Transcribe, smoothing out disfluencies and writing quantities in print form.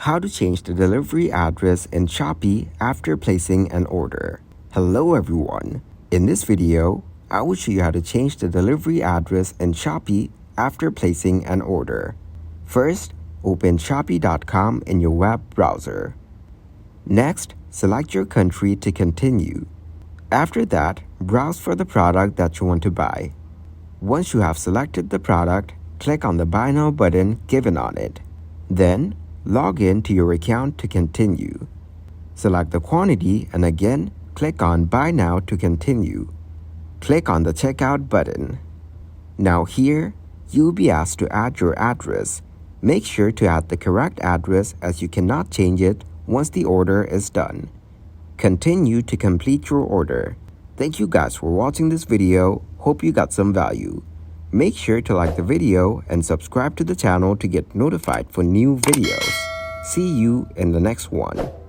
How to change the delivery address in Shopee after placing an order. Hello everyone. In this video, I will show you how to change the delivery address in Shopee after placing an order. First, open Shopee.com in your web browser. Next, select your country to continue. After that, browse for the product that you want to buy. Once you have selected the product, click on the Buy Now button given on it. Then, log in to your account to continue. Select the quantity and again, click on Buy Now to continue. Click on the Checkout button. Now here, you will be asked to add your address. Make sure to add the correct address as you cannot change it once the order is done. Continue to complete your order. Thank you guys for watching this video. Hope you got some value. Make sure to like the video and subscribe to the channel to get notified for new videos. See you in the next one.